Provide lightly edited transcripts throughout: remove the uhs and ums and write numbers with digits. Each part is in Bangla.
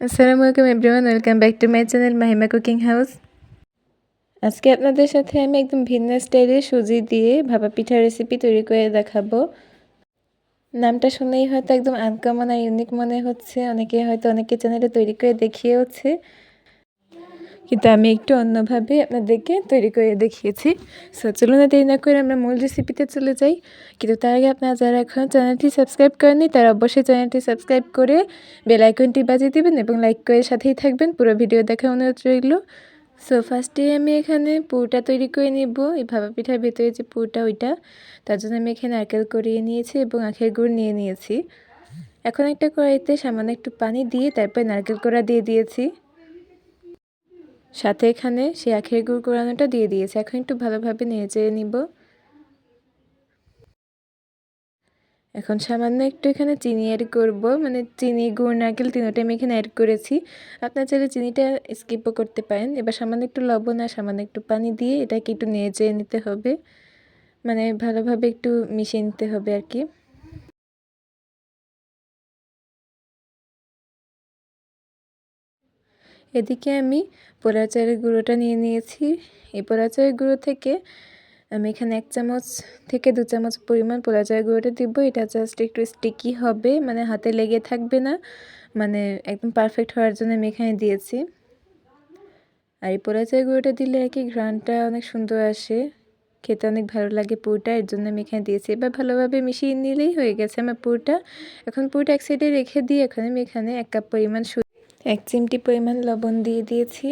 আসসালামু আলাইকুম everyone, welcome back to my channel Mahima cooking house. আজকে আপনাদের সাথে আমি একদম ভিন্ন স্টাইলে সুজি দিয়ে ভাপা পিঠার রেসিপি তৈরি করে দেখাবো। নামটা শুনেই হয়তো একদম আনকমন আর ইউনিক মনে হচ্ছে, অনেকে হয়তো অনেকে চ্যানেলে তৈরি করে দেখিয়েওছে, কিন্তু আমি একটু অন্যভাবে আপনাদেরকে তৈরি করে দেখিয়েছি। সো চলুন না দেরি না করে আমরা মূল রেসিপিতে চলে যাই। কিন্তু তার আগে আপনারা যারা এখনও চ্যানেলটি সাবস্ক্রাইব করেননি তারা অবশ্যই চ্যানেলটি সাবস্ক্রাইব করে বেল আইকনটি বাজিয়ে দিবেন এবং লাইক করে সাথেই থাকবেন। পুরো ভিডিও দেখার অনুরোধ রইল। সো ফার্স্টে আমি এখানে পুরটা তৈরি করে নিব। এই ভাপা পিঠার ভেতরে যে পুরটা ওইটা, তার জন্য আমি এখানে নারকেল করিয়ে নিয়েছি এবং আখের গুড় নিয়ে নিয়েছি। এখন একটা কড়াইতে সামান্য একটু পানি দিয়ে তারপর নারকেল কোড়া দিয়ে দিয়েছি, সাথে এখানে সেই আখের গুড় কোড়ানোটা দিয়ে দিয়েছি। এখন একটু ভালোভাবে নেড়ে নিব। এখন সামান্য একটু এখানে চিনি অ্যাড করব, মানে চিনি, গুড়, নারকেল তিনটাই আমি এখানে অ্যাড করেছি। আপনারা চাইলে চিনিটা স্কিপও করতে পারেন। এবার সামান্য একটু লবণ আর সামান্য একটু পানি দিয়ে এটাকে একটু নেড়ে নিতে হবে, মানে ভালোভাবে একটু মিশিয়ে নিতে হবে আর কি। এদিকে আমি পোড়া চালের গুঁড়োটা নিয়ে নিয়েছি। এই পোড়া চালের গুঁড়ো থেকে আমি এখানে 1 চামচ থেকে 2 চামচ পরিমাণ পোড়া চালের গুঁড়োটা দিব। এটা জাস্ট একটু স্টিকি হবে, মানে হাতে লেগে থাকবে না, মানে একদম পারফেক্ট হওয়ার জন্য আমি এখানে দিয়েছি। আর এই পোড়া চালের গুঁড়োটা দিলে আর কি ঘ্রাণটা অনেক সুন্দর আসে, খেতে অনেক ভালো লাগে পুরটা, এর জন্য আমি এখানে দিয়েছি। এবার ভালোভাবে মিশিয়ে নিলেই হয়ে গেছে আমার পুরটা। এখন পুরটা এক সাইডে রেখে দিয়ে এখন আমি এখানে 1 কাপ পরিমাণ 1 চিমটি পরিমাণ লবণ দিয়ে দিয়েছি,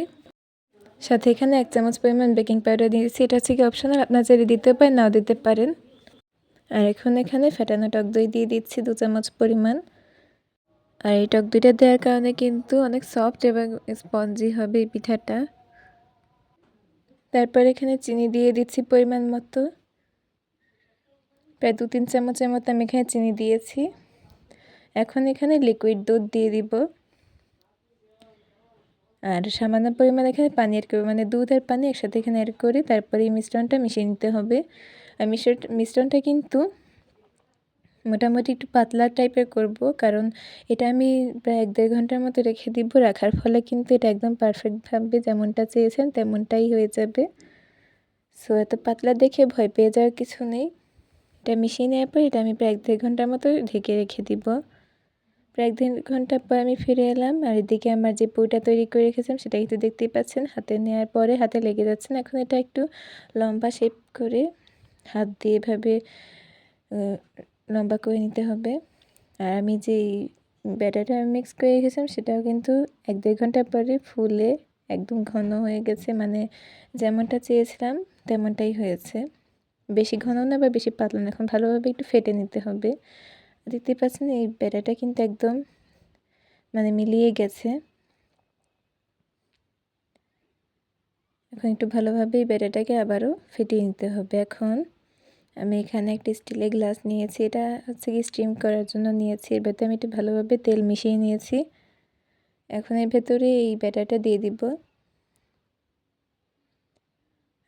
সাথে এখানে 1 চামচ পরিমাণ বেকিং পাউডার দিয়েছি। এটা হচ্ছে কি অপশনাল, আপনারা চাইলে দিতে পারেন, নাও দিতে পারেন। আর এখন এখানে ফেটানো টক দই দিয়ে দিচ্ছি 2 চামচ পরিমাণ। আর এই টক দইটা দেওয়ার কারণে কিন্তু অনেক সফট এবং স্পঞ্জি হবে এই পিঠাটা। তারপর এখানে চিনি দিয়ে দিচ্ছি পরিমাণ মতো, প্রায় 2-3 চামচের মতো আমি এখানে চিনি দিয়েছি। এখন এখানে লিকুইড দুধ দিয়ে দিব আর সামান্য পরিমাণ এখানে পানি অ্যাড করব, মানে দুধ আর পানি একসাথে এখানে অ্যাড করে তারপরে এই মিশ্রণটা মিশিয়ে নিতে হবে। আর মিশ্রণটা কিন্তু মোটামুটি একটু পাতলা টাইপের করব, কারণ এটা আমি প্রায় 1-1.5 ঘন্টার মতো রেখে দিব। রাখার ফলে কিন্তু এটা একদম পারফেক্টভাবে যেমনটা চেয়েছেন তেমনটাই হয়ে যাবে। সো এত পাতলা দেখে ভয় পেয়ে যাওয়ার কিছু নেই। এটা মিশিয়ে নেওয়ার পর এটা আমি প্রায় 1-1.5 ঘন্টার মতো ঢেকে রেখে দিব। প্রায় 1-1.5 ঘন্টা পর আমি ফিরে এলাম। আর এদিকে আমার যে পুরটা তৈরি করে রেখেছিলাম সেটা কিন্তু দেখতেই পাচ্ছেন, হাতে নেওয়ার পরে হাতে লেগে যাচ্ছে না। এখন এটা একটু লম্বা শেপ করে হাত দিয়ে এভাবে লম্বা করে নিতে হবে। আর আমি যেই ব্যাটারটা মিক্স করে রেখেছিলাম সেটাও কিন্তু 1-1.5 ঘন্টা পরে ফুলে একদম ঘন হয়ে গেছে, মানে যেমনটা চেয়েছিলাম তেমনটাই হয়েছে। বেশি ঘন না বা বেশি পাতলা না, এখন ভালোভাবে একটু ফেটে নিতে হবে। দেখতে পাচ্ছেন এই ব্যাটারটা কিন্তু একদম মানে মিলিয়ে গেছে। এখন একটু ভালোভাবে এই ব্যাটারটাকে আবারও ফেটিয়ে নিতে হবে। এখন আমি এখানে একটা স্টিলের গ্লাস নিয়েছি, এটা হচ্ছে কি স্টিম করার জন্য নিয়েছি। এর ভেতরে আমি একটু ভালোভাবে তেল মিশিয়ে নিয়েছি। এখন এর ভেতরে এই ব্যাটারটা দিয়ে দিব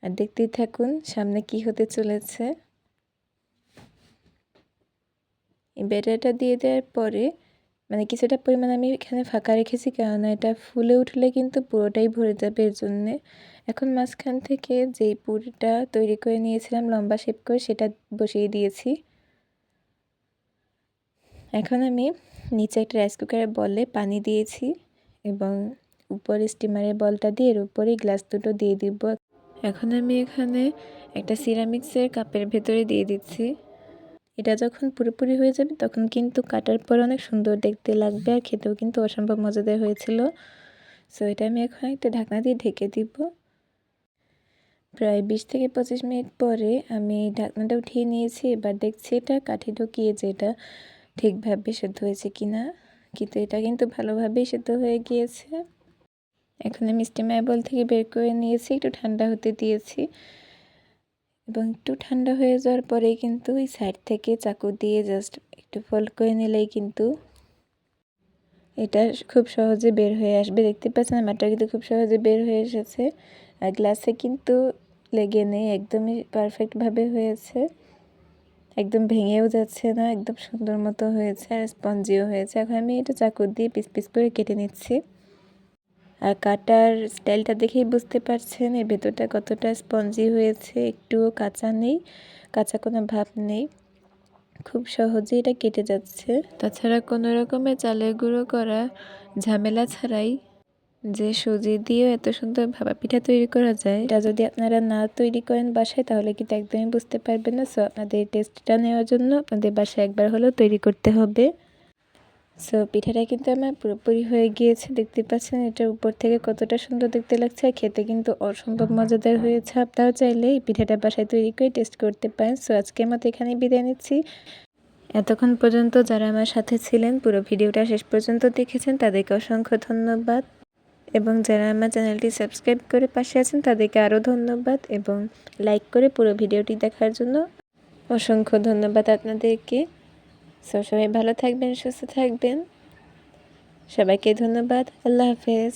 আর দেখতেই থাকুন সামনে কি হতে চলেছে। এই ব্যাটারটা দিয়ে দেওয়ার পরে মানে কিছুটা পরিমাণ আমি এখানে ফাঁকা রেখেছি, কারণ এটা ফুলে উঠলে কিন্তু পুরোটাই ভরে যাবে, এর জন্যে। এখন মাঝখান থেকে যেই পুরটা তৈরি করে নিয়েছিলাম লম্বা শেপ করে সেটা বসিয়ে দিয়েছি। এখন আমি নিচে একটা রাইস কুকারের বলে পানি দিয়েছি এবং উপরে স্টিমারের বলটা দিয়ে এর উপরে গ্লাস দুটো দিয়ে দিব। এখন আমি এখানে একটা সিরামিক্সের কাপের ভেতরে দিয়ে দিচ্ছি। এটা যখন পুরোপুরি হয়ে যাবে তখন কিন্তু কাটার পর অনেক সুন্দর দেখতে লাগবে আর খেতেও কিন্তু অসম্ভব মজাদার হয়েছিল। সো এটা আমি এখন একটা ঢাকনা দিয়ে ঢেকে দিব। প্রায় 20-25 মিনিট পরে আমি ঢাকনাটা উঠিয়ে নিয়েছি। এবার দেখছি এটা কাঠি ঢুকিয়ে যে এটা ঠিকভাবে সেদ্ধ হয়েছে কিনা, কিন্তু এটা কিন্তু ভালোভাবেই সেদ্ধ হয়ে গিয়েছে। এখন আমি স্টিমার বল থেকে বের করে নিয়েছি, একটু ঠান্ডা হতে দিয়েছি এবং একটু ঠান্ডা হয়ে যাওয়ার পরেই কিন্তু এই সাইড থেকে চাকু দিয়ে জাস্ট একটু ফোল্ড করে নিলেই কিন্তু এটা খুব সহজে বের হয়ে আসবে। দেখতে পাচ্ছেন আমারটা কিন্তু খুব সহজে বের হয়ে এসেছে আর গ্লাসে কিন্তু লেগে নেই, একদমই পারফেক্টভাবে হয়েছে। একদম ভেঙেও যাচ্ছে না, একদম সুন্দর মতো হয়েছে আর স্পঞ্জিও হয়েছে। এখন আমি এটা চাকু দিয়ে পিস পিস করে কেটে নিচ্ছি। আর কাটার স্টাইলটা দেখেই বুঝতে পারছেন এর ভেতরটা কতটা স্পঞ্জি হয়েছে, একটুও কাঁচা নেই, কাঁচা কোনো ভাব নেই, খুব সহজেই এটা কেটে যাচ্ছে। তাছাড়া কোনো রকমের চালের গুঁড়ো করা ঝামেলা ছাড়াই যে সুজি দিয়েও এত সুন্দর ভাপা পিঠা তৈরি করা যায়, এটা যদি আপনারা না তৈরি করেন বাসায় তাহলে কিন্তু একদমই বুঝতে পারবেন না। সো আপনাদের টেস্টটা নেওয়ার জন্য আপনাদের বাসায় একবার হলেও তৈরি করতে হবে। সো পিঠাটা কিন্তু আমার পুরোপুরি হয়ে গিয়েছে, দেখতে পাচ্ছেন এটার উপর থেকে কতটা সুন্দর দেখতে লাগছে, আর খেতে কিন্তু অসম্ভব মজাদার হয়েছে। আপনারাও চাইলে এই পিঠাটা বাসায় তৈরি করে টেস্ট করতে পারেন। সো আজকের মতো এখানেই বিদায় নিচ্ছি। এতক্ষণ পর্যন্ত যারা আমার সাথে ছিলেন, পুরো ভিডিওটা শেষ পর্যন্ত দেখেছেন, তাদেরকে অসংখ্য ধন্যবাদ। এবং যারা আমার চ্যানেলটি সাবস্ক্রাইব করে পাশে আছেন তাদেরকে আরও ধন্যবাদ, এবং লাইক করে পুরো ভিডিওটি দেখার জন্য অসংখ্য ধন্যবাদ আপনাদেরকে। সবাই ভালো থাকবেন, সুস্থ থাকবেন, সবাইকে ধন্যবাদ। আল্লাহ হাফেজ।